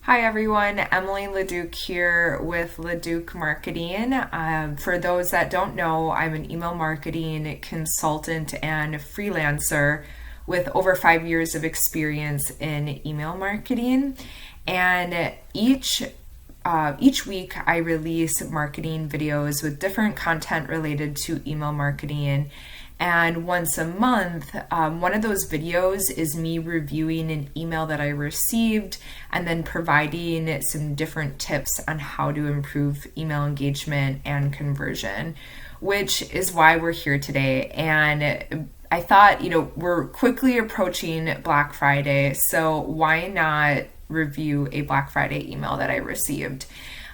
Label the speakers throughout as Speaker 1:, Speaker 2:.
Speaker 1: Hi everyone, Emily Leduc here with Leduc Marketing. For those that don't know, I'm an email marketing consultant and freelancer with over 5 years of experience in email marketing. And each week I release marketing videos with different content related to email marketing. And once a month, one of those videos is me reviewing an email that I received and then providing some different tips on how to improve email engagement and conversion, which is why we're here today. And I thought, we're quickly approaching Black Friday, so why not review a Black Friday email that I received?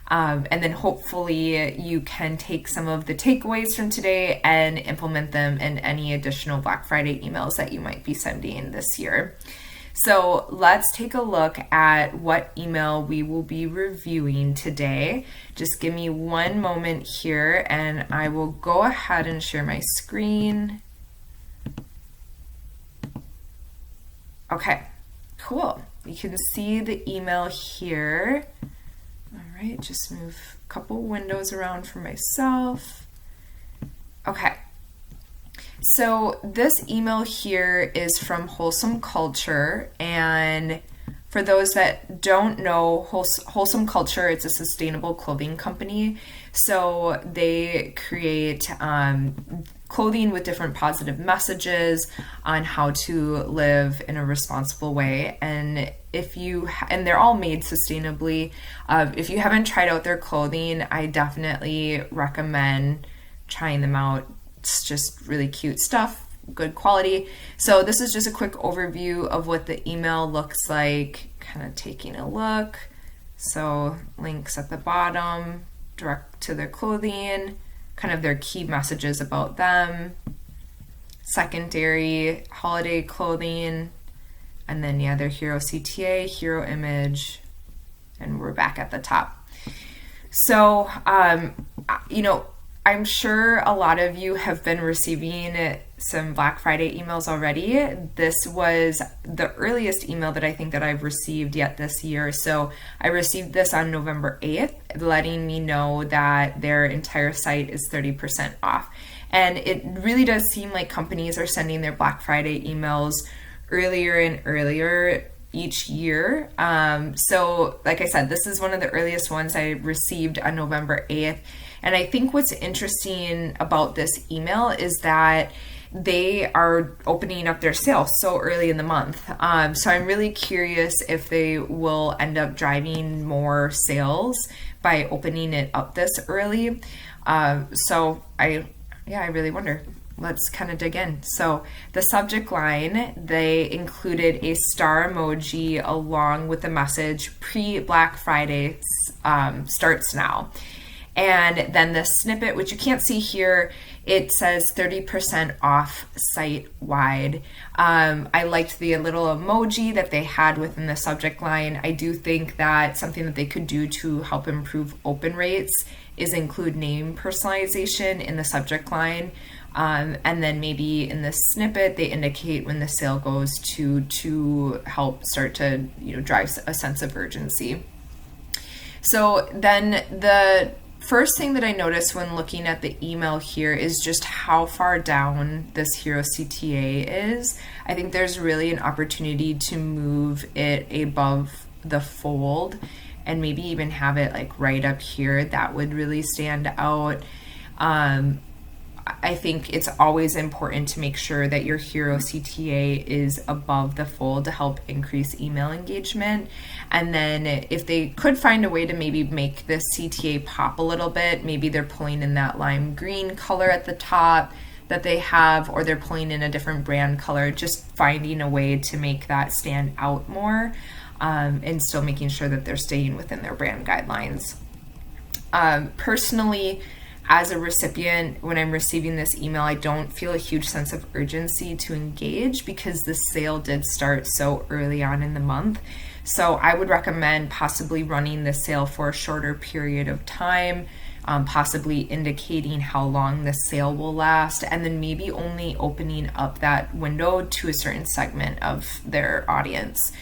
Speaker 1: And then hopefully you can take some of the takeaways from today and implement them in any additional Black Friday emails that you might be sending this year. So let's take a look at what email we will be reviewing today. Just give me one moment here and I will go ahead and share my screen. Okay, cool. You can see the email here. All right, just move a couple windows around for myself. Okay, so this email here is from Wholesome Culture, and for those that don't know, Wholesome Culture, it's a sustainable clothing company. So they create clothing with different positive messages on how to live in a responsible way. And they're all made sustainably. If you haven't tried out their clothing, I definitely recommend trying them out. It's just really cute stuff, good quality. So this is just a quick overview of what the email looks like, kind of taking a look. So links at the bottom, direct to their clothing, kind of their key messages about them, secondary holiday clothing, and then their hero CTA, hero image, and we're back at the top. So, I'm sure a lot of you have been receiving some Black Friday emails already. This was the earliest email that I think that I've received yet this year. So I received this on November 8th, letting me know that their entire site is 30% off. And it really does seem like companies are sending their Black Friday emails earlier and earlier each year. So like I said, this is one of the earliest ones I received on November 8th. And I think what's interesting about this email is that they are opening up their sales so early in the month. So I'm really curious if they will end up driving more sales by opening it up this early. So I really wonder. Let's kind of dig in. So the subject line, they included a star emoji along with the message pre-Black Friday starts now. And then the snippet, which you can't see here, it says 30% off site-wide. I liked the little emoji that they had within the subject line. I do think that something that they could do to help improve open rates is include name personalization in the subject line. And then maybe in the snippet, they indicate when the sale goes to help start to drive a sense of urgency. So then the first thing that I noticed when looking at the email here is just how far down this hero CTA is. I think there's really an opportunity to move it above the fold and maybe even have it like right up here. That would really stand out. I think it's always important to make sure that your hero CTA is above the fold to help increase email engagement. And then if they could find a way to maybe make this CTA pop a little bit, maybe they're pulling in that lime green color at the top that they have, or they're pulling in a different brand color, just finding a way to make that stand out more, and still making sure that they're staying within their brand guidelines. Personally, as a recipient, when I'm receiving this email, I don't feel a huge sense of urgency to engage because the sale did start so early on in the month. So I would recommend possibly running the sale for a shorter period of time, possibly indicating how long the sale will last, and then maybe only opening up that window to a certain segment of their audience.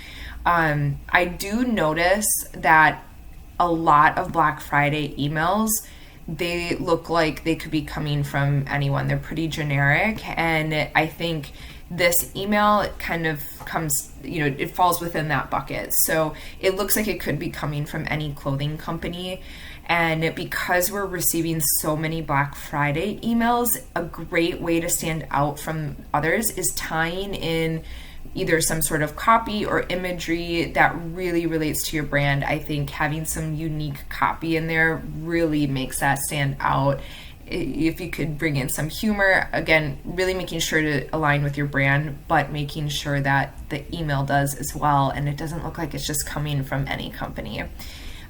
Speaker 1: I do notice that a lot of Black Friday emails, they look like they could be coming from anyone. They're pretty generic, and I think this email kind of comes, it falls within that bucket. So it looks like it could be coming from any clothing company. And because we're receiving so many Black Friday emails, a great way to stand out from others is tying in either some sort of copy or imagery that really relates to your brand. I think having some unique copy in there really makes that stand out. If you could bring in some humor, again, really making sure to align with your brand, but making sure that the email does as well, and it doesn't look like it's just coming from any company.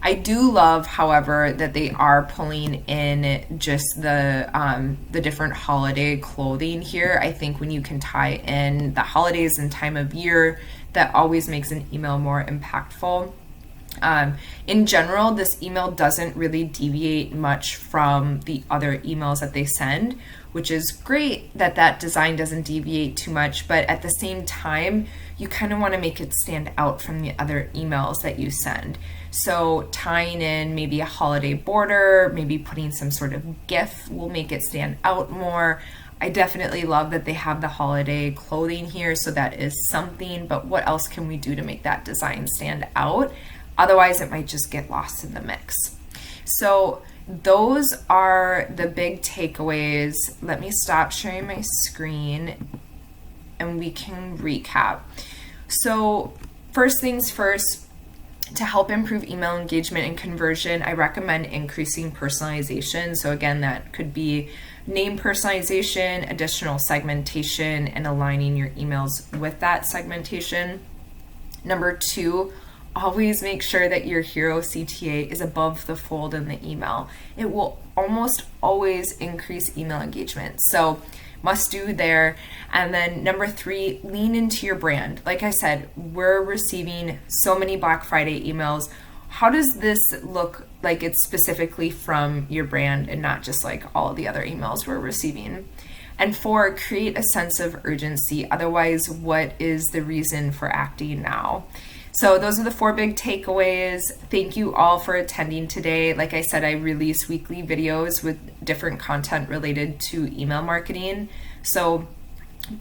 Speaker 1: I do love, however, that they are pulling in just the different holiday clothing here. I think when you can tie in the holidays and time of year, that always makes an email more impactful. In general, this email doesn't really deviate much from the other emails that they send, which is great that that design doesn't deviate too much, but at the same time, you kind of want to make it stand out from the other emails that you send. So tying in maybe a holiday border, maybe putting some sort of GIF will make it stand out more. I definitely love that they have the holiday clothing here, so that is something, but what else can we do to make that design stand out? Otherwise, it might just get lost in the mix. So those are the big takeaways. Let me stop sharing my screen and we can recap. So first things first, to help improve email engagement and conversion, I recommend increasing personalization. So again, that could be name personalization, additional segmentation, and aligning your emails with that segmentation. Number 2, always make sure that your hero CTA is above the fold in the email. It will almost always increase email engagement. So must do there. And then number 3, lean into your brand. Like I said, we're receiving so many Black Friday emails. How does this look like it's specifically from your brand and not just like all of the other emails we're receiving? And 4, create a sense of urgency. Otherwise, what is the reason for acting now? So those are the 4 big takeaways. Thank you all for attending today. Like I said, I release weekly videos with different content related to email marketing. So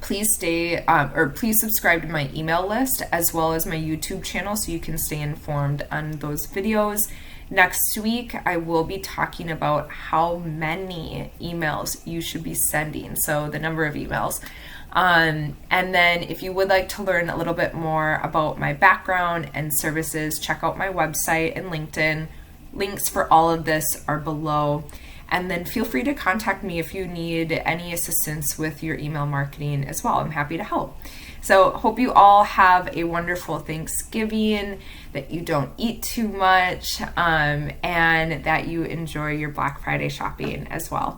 Speaker 1: please please subscribe to my email list as well as my YouTube channel so you can stay informed on those videos. Next week, I will be talking about how many emails you should be sending, so the number of emails. And then if you would like to learn a little bit more about my background and services, check out my website and LinkedIn. Links for all of this are below. And then feel free to contact me if you need any assistance with your email marketing as well. I'm happy to help. So hope you all have a wonderful Thanksgiving, that you don't eat too much, and that you enjoy your Black Friday shopping as well.